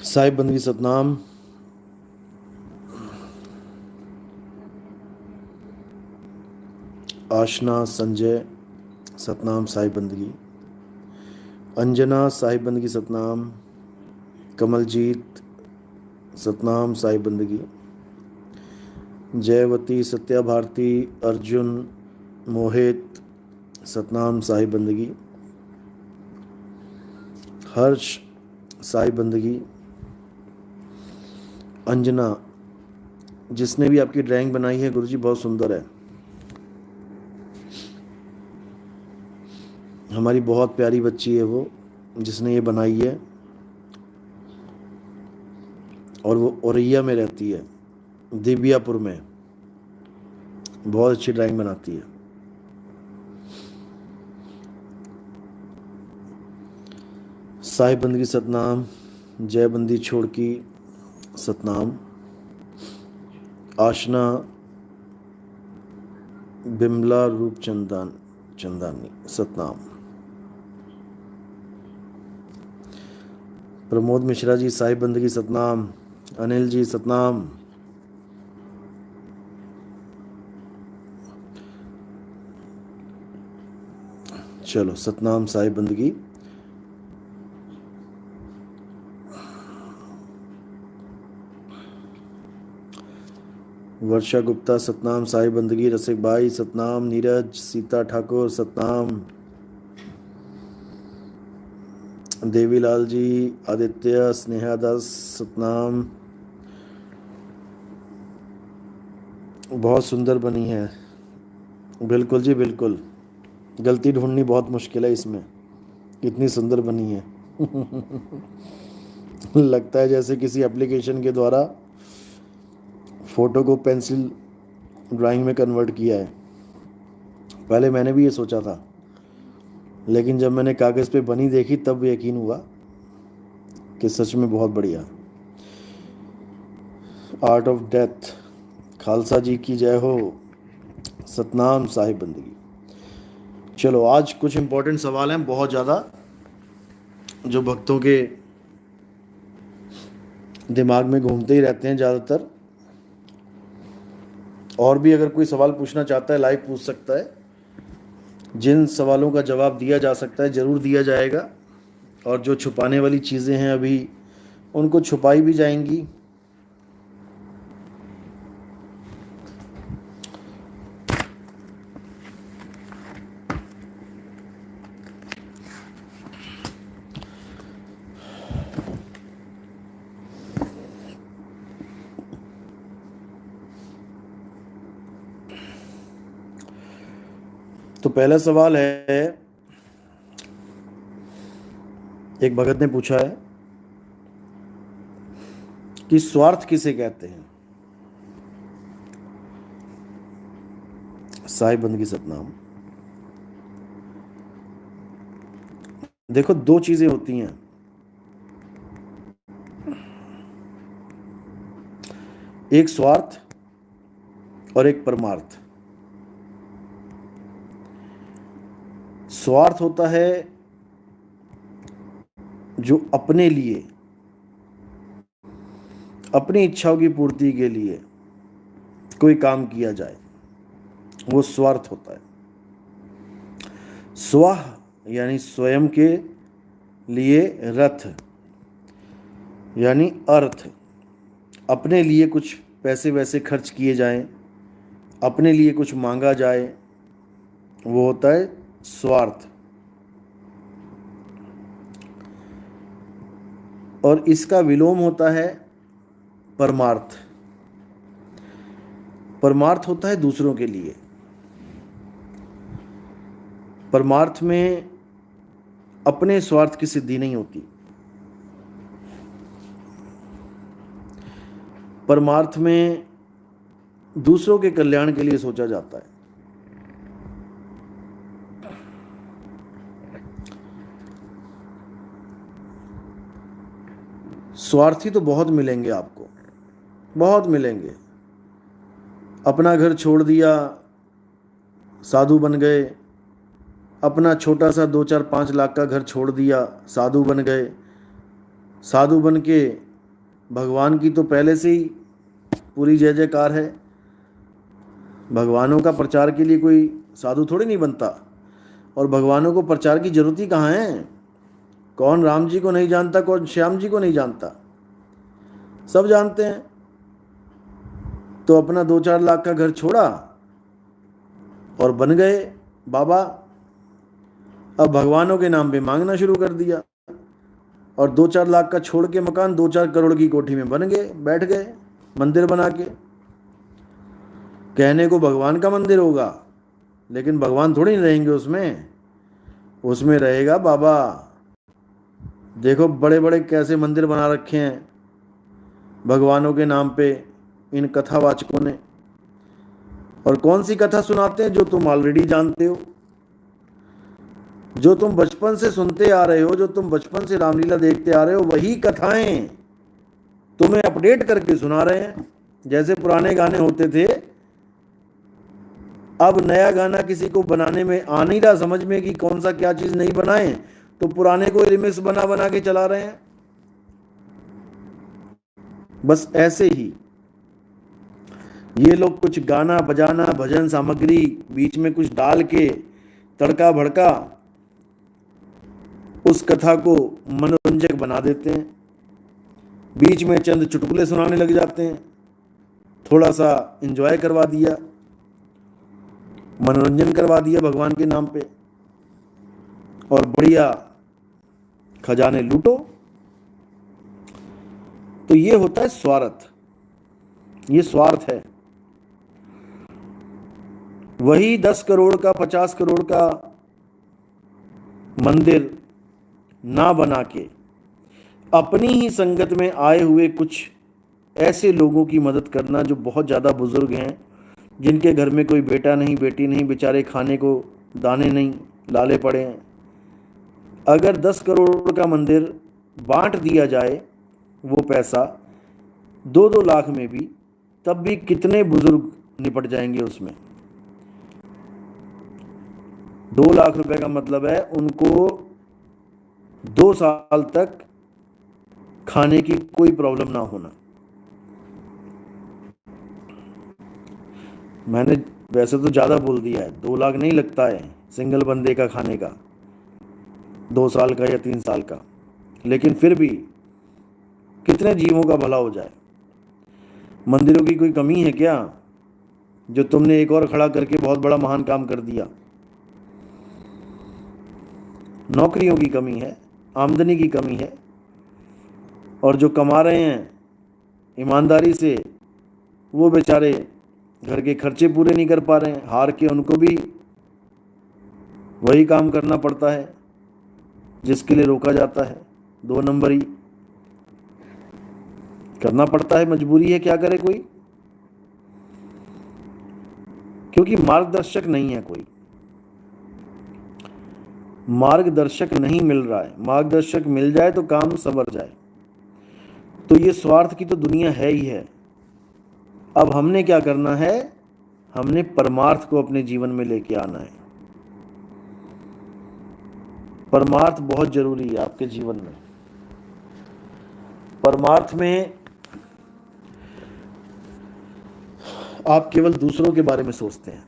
साहिब बंदगी सतनाम। आशना संजय सतनाम साहिब बंदगी। अंजना साहिब बंदगी सतनाम। कमलजीत सतनाम साहिब बंदगी। जयवती सत्या भारती अर्जुन मोहित सतनाम साहिब बंदगी। हर्ष साहिब बंदगी। अंजना, जिसने भी आपकी ड्राइंग बनाई है गुरुजी बहुत सुंदर है। हमारी बहुत प्यारी बच्ची है वो जिसने ये बनाई है, और वो औरैया में रहती है, दिव्यापुर में। बहुत अच्छी ड्राइंग बनाती है। साहिब बंदगी सतनाम। जयबंदी छोड़की सतनाम। आशना बिमला रूप चंदानी सतनाम। प्रमोद मिश्रा जी साहिब बंदगी सतनाम। अनिल जी सतनाम। चलो सतनाम साहिब बंदगी। वर्षा गुप्ता सतनाम साहिब बंदगी। रसिक भाई सतनाम। नीरज सीता ठाकुर सतनाम। देवीलाल जी, आदित्य, स्नेहा दास सतनाम। बहुत सुंदर बनी है। बिल्कुल जी बिल्कुल, गलती ढूंढनी बहुत मुश्किल है इसमें, इतनी सुंदर बनी है। लगता है जैसे किसी एप्लीकेशन के द्वारा फोटो को पेंसिल ड्राइंग में कन्वर्ट किया है। पहले मैंने भी ये सोचा था, लेकिन जब मैंने कागज़ पे बनी देखी तब यकीन हुआ कि सच में बहुत बढ़िया। आर्ट ऑफ डेथ खालसा जी की जय हो। सतनाम साहिब बंदगी। चलो आज कुछ इंपॉर्टेंट सवाल हैं बहुत ज़्यादा, जो भक्तों के दिमाग में घूमते ही रहते हैं ज़्यादातर। और भी अगर कोई सवाल पूछना चाहता है लाइव पूछ सकता है। जिन सवालों का जवाब दिया जा सकता है ज़रूर दिया जाएगा, और जो छुपाने वाली चीज़ें हैं अभी उनको छुपाई भी जाएंगी। तो पहला सवाल है, एक भगत ने पूछा है कि स्वार्थ किसे कहते हैं। साहिब बंदगी सतनाम। देखो दो चीजें होती हैं, एक स्वार्थ और एक परमार्थ। स्वार्थ होता है जो अपने लिए, अपनी इच्छाओं की पूर्ति के लिए कोई काम किया जाए, वो स्वार्थ होता है। स्वः यानी स्वयं के लिए, रथ यानी अर्थ, अपने लिए कुछ पैसे वैसे खर्च किए जाएं, अपने लिए कुछ मांगा जाए, वो होता है स्वार्थ। और इसका विलोम होता है परमार्थ। परमार्थ होता है दूसरों के लिए। परमार्थ में अपने स्वार्थ की सिद्धि नहीं होती। परमार्थ में दूसरों के कल्याण के लिए सोचा जाता है। स्वार्थी तो बहुत मिलेंगे आपको, बहुत मिलेंगे। अपना घर छोड़ दिया, साधु बन गए। अपना छोटा सा 2-4-5 लाख का घर छोड़ दिया, साधु बन गए। साधु बन के भगवान की तो पहले से ही पूरी जय जयकार है। भगवानों का प्रचार के लिए कोई साधु थोड़ी नहीं बनता, और भगवानों को प्रचार की जरूरत ही कहाँ है। कौन राम जी को नहीं जानता, कौन श्याम जी को नहीं जानता, सब जानते हैं। तो अपना 2-4 लाख का घर छोड़ा और बन गए बाबा। अब भगवानों के नाम पे मांगना शुरू कर दिया, और 2-4 लाख का छोड़ के मकान 2-4 करोड़ की कोठी में बन गए, बैठ गए मंदिर बना के। कहने को भगवान का मंदिर होगा, लेकिन भगवान थोड़ी नहीं रहेंगे उसमें। उसमें रहेगा बाबा। देखो बड़े बड़े कैसे मंदिर बना रखे हैं भगवानों के नाम पे इन कथावाचकों ने। और कौन सी कथा सुनाते हैं? जो तुम ऑलरेडी जानते हो, जो तुम बचपन से सुनते आ रहे हो, जो तुम बचपन से रामलीला देखते आ रहे हो, वही कथाएं तुम्हें अपडेट करके सुना रहे हैं। जैसे पुराने गाने होते थे, अब नया गाना किसी को बनाने में आ नहीं रहा समझ में कि कौन सा क्या चीज नहीं बनाए, तो पुराने को रिमिक्स बना बना के चला रहे हैं। बस ऐसे ही ये लोग कुछ गाना बजाना भजन सामग्री बीच में कुछ डाल के तड़का भड़का उस कथा को मनोरंजक बना देते हैं। बीच में चंद चुटकुले सुनाने लग जाते हैं, थोड़ा सा एंजॉय करवा दिया, मनोरंजन करवा दिया भगवान के नाम पे, और बढ़िया खजाने लूटो। तो ये होता है स्वार्थ, ये स्वार्थ है। वही 10 करोड़ का 50 करोड़ का मंदिर ना बना के अपनी ही संगत में आए हुए कुछ ऐसे लोगों की मदद करना जो बहुत ज़्यादा बुजुर्ग हैं, जिनके घर में कोई बेटा नहीं बेटी नहीं, बेचारे खाने को दाने नहीं, लाले पड़े हैं। अगर 10 करोड़ का मंदिर बांट दिया जाए वो पैसा 2-2 लाख में भी, तब भी कितने बुजुर्ग निपट जाएंगे उसमें। 2 लाख रुपए का मतलब है उनको 2 साल तक खाने की कोई प्रॉब्लम ना होना। मैंने वैसे तो ज़्यादा बोल दिया है, 2 लाख नहीं लगता है सिंगल बंदे का खाने का, 2 साल का या 3 साल का, लेकिन फिर भी कितने जीवों का भला हो जाए। मंदिरों की कोई कमी है क्या जो तुमने एक और खड़ा करके बहुत बड़ा महान काम कर दिया? नौकरियों की कमी है, आमदनी की कमी है, और जो कमा रहे हैं ईमानदारी से वो बेचारे घर के खर्चे पूरे नहीं कर पा रहे हैं, हार के उनको भी वही काम करना पड़ता है जिसके लिए रोका जाता है। 2 नंबरी करना पड़ता है, मजबूरी है, क्या करे कोई, क्योंकि मार्गदर्शक नहीं है, कोई मार्गदर्शक नहीं मिल रहा है। मार्गदर्शक मिल जाए तो काम संवर जाए। तो ये स्वार्थ की तो दुनिया है ही है। अब हमने क्या करना है? हमने परमार्थ को अपने जीवन में लेके आना है। परमार्थ बहुत जरूरी है आपके जीवन में। परमार्थ में आप केवल दूसरों के बारे में सोचते हैं।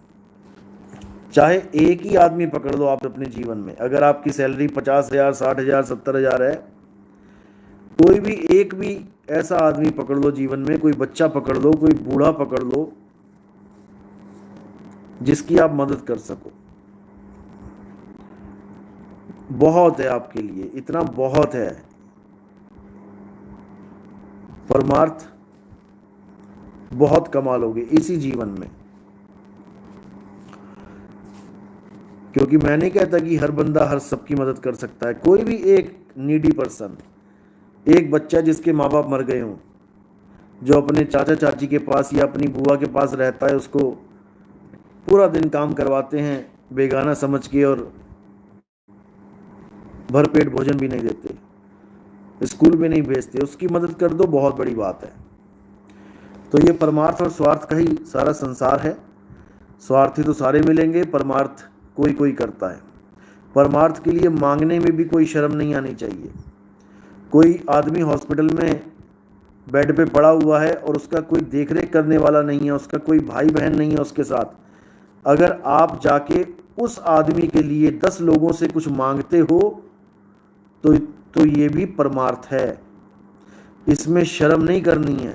चाहे एक ही आदमी पकड़ लो आप अपने जीवन में, अगर आपकी सैलरी 50,000, 60,000, 70,000 है, कोई भी एक भी ऐसा आदमी पकड़ लो जीवन में, कोई बच्चा पकड़ लो, कोई बूढ़ा पकड़ लो जिसकी आप मदद कर सको। बहुत है आपके लिए, इतना बहुत है। परमार्थ बहुत कमा लोगे इसी जीवन में। क्योंकि मैं नहीं कहता कि हर बंदा हर सबकी मदद कर सकता है। कोई भी एक नीडी पर्सन, एक बच्चा जिसके माँ बाप मर गए हों, जो अपने चाचा चाची के पास या अपनी बुआ के पास रहता है, उसको पूरा दिन काम करवाते हैं बेगाना समझ के, और भरपेट भोजन भी नहीं देते, स्कूल भी नहीं भेजते, उसकी मदद कर दो, बहुत बड़ी बात है। तो ये परमार्थ और स्वार्थ का ही सारा संसार है। स्वार्थी तो सारे मिलेंगे, परमार्थ कोई कोई करता है। परमार्थ के लिए मांगने में भी कोई शर्म नहीं आनी चाहिए। कोई आदमी हॉस्पिटल में बेड पे पड़ा हुआ है और उसका कोई देखरेख करने वाला नहीं है, उसका कोई भाई बहन नहीं है उसके साथ, अगर आप जाके उस आदमी के लिए 10 लोगों से कुछ मांगते हो तो ये भी परमार्थ है। इसमें शर्म नहीं करनी है,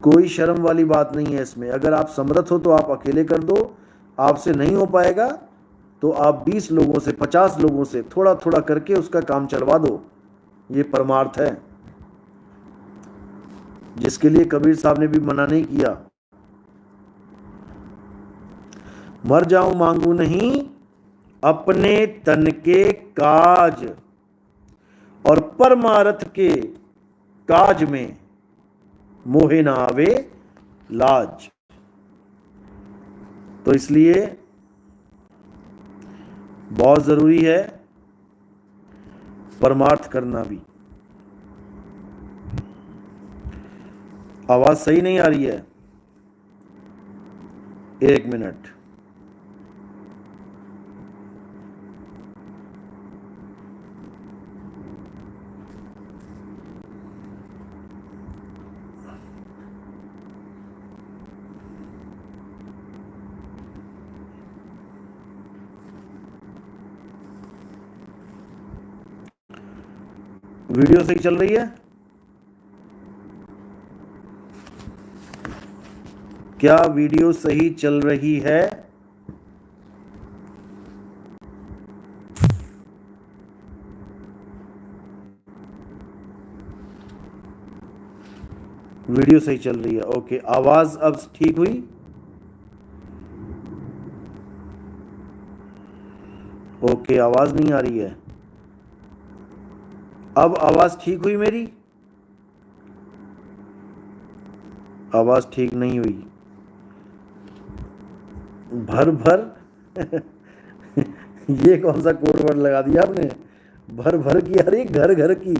कोई शर्म वाली बात नहीं है इसमें। अगर आप समर्थ हो तो आप अकेले कर दो, आपसे नहीं हो पाएगा तो आप 20 लोगों से 50 लोगों से थोड़ा थोड़ा करके उसका काम चलवा दो। ये परमार्थ है, जिसके लिए कबीर साहब ने भी मना नहीं किया। मर जाऊं मांगू नहीं अपने तन के काज, और परमार्थ के काज में मोहे ना आवे लाज। तो इसलिए बहुत जरूरी है परमार्थ करना भी। आवाज सही नहीं आ रही है, 1 मिनट। वीडियो सही चल रही है क्या? वीडियो सही चल रही है? वीडियो सही चल रही है, ओके। आवाज अब ठीक हुई? ओके, आवाज नहीं आ रही है। अब आवाज ठीक हुई मेरी? आवाज ठीक नहीं हुई। भर भर ये कौन सा कोड वर्ड लगा दिया आपने? भर भर की, अरे घर घर की।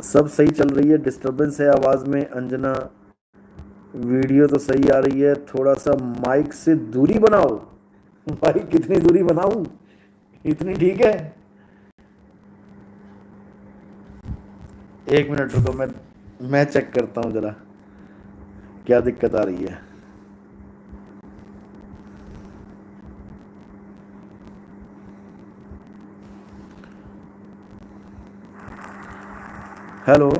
सब सही चल रही है, डिस्टरबेंस है आवाज में अंजना। वीडियो तो सही आ रही है, थोड़ा सा माइक से दूरी बनाओ। भाई कितनी दूरी बनाऊं? इतनी ठीक है? 1 मिनट रुको, मैं चेक करता हूं जरा क्या दिक्कत आ रही है। Hello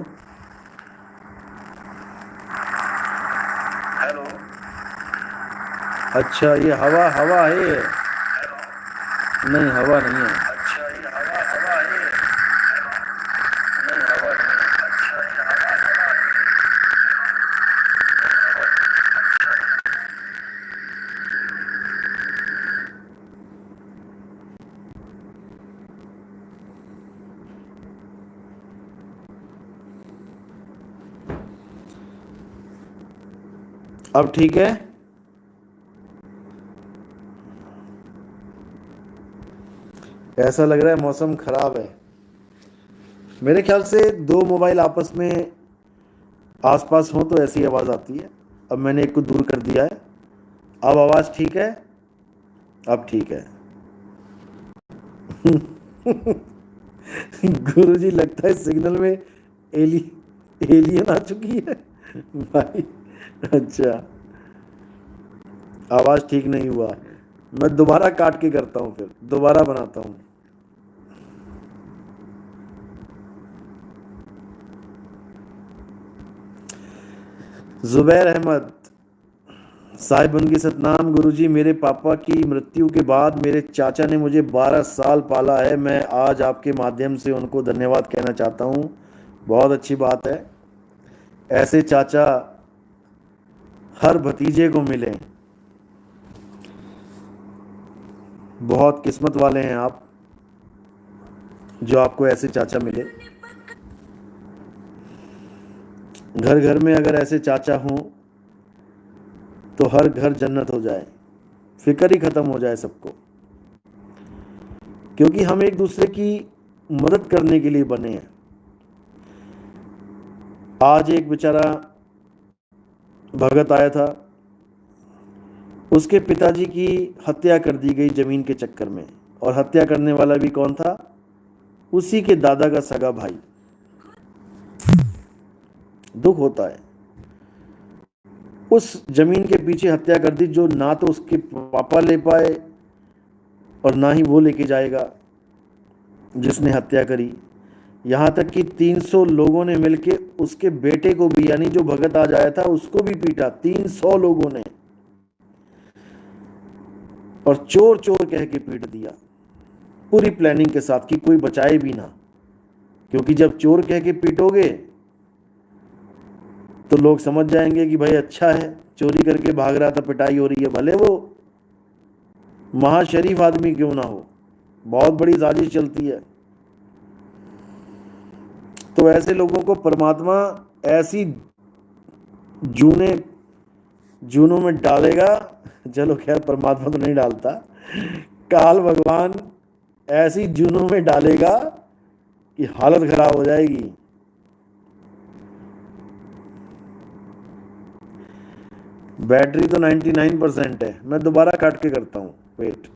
hello. अच्छा, ये हवा हवा है ये? नहीं, हवा नहीं है। अच्छा, ये हवा हवा है? नहीं, हवा नहीं है। अच्छा, ये हवा हवा है? अब ठीक है? ऐसा लग रहा है मौसम खराब है। मेरे ख्याल से 2 मोबाइल आपस में आसपास हो तो ऐसी आवाज आती है। अब मैंने एक को दूर कर दिया है। अब आवाज ठीक है? अब ठीक है। गुरुजी, लगता है सिग्नल में एलियन आ चुकी है भाई। अच्छा, आवाज ठीक नहीं हुआ, मैं दोबारा काट के करता हूं, फिर दोबारा बनाता हूं। जुबैर अहमद साहिब, उनकी सतनाम। गुरुजी, मेरे पापा की मृत्यु के बाद मेरे चाचा ने मुझे 12 साल पाला है। मैं आज आपके माध्यम से उनको धन्यवाद कहना चाहता हूँ। बहुत अच्छी बात है, ऐसे चाचा हर भतीजे को मिले। बहुत किस्मत वाले हैं आप जो आपको ऐसे चाचा मिले। घर घर में अगर ऐसे चाचा हों तो हर घर जन्नत हो जाए, फिक्र ही खत्म हो जाए सबको। क्योंकि हम एक दूसरे की मदद करने के लिए बने हैं। आज एक बेचारा भगत आया था, उसके पिताजी की हत्या कर दी गई जमीन के चक्कर में, और हत्या करने वाला भी कौन था? उसी के दादा का सगा भाई। दुख होता है। उस जमीन के पीछे हत्या कर दी जो ना तो उसके पापा ले पाए और ना ही वो लेके जाएगा जिसने हत्या करी। यहां तक कि 300 लोगों ने मिलके उसके बेटे को भी, यानी जो भगत आज आया था, उसको भी पीटा 300 लोगों ने, और चोर चोर कह के पीट दिया पूरी प्लानिंग के साथ कि कोई बचाए भी ना। क्योंकि जब चोर कह के पीटोगे तो लोग समझ जाएंगे कि भाई अच्छा है, चोरी करके भाग रहा था, पिटाई हो रही है, भले वो महाशरीफ आदमी क्यों ना हो, बहुत बड़ी साजिश चलती है। तो ऐसे लोगों को परमात्मा ऐसी जूनों में डालेगा। चलो खैर, परमात्मा तो नहीं डालता, काल भगवान ऐसी जूनों में डालेगा कि हालत खराब हो जाएगी। बैटरी तो 99% है। मैं दोबारा काट के करता हूँ, वेट।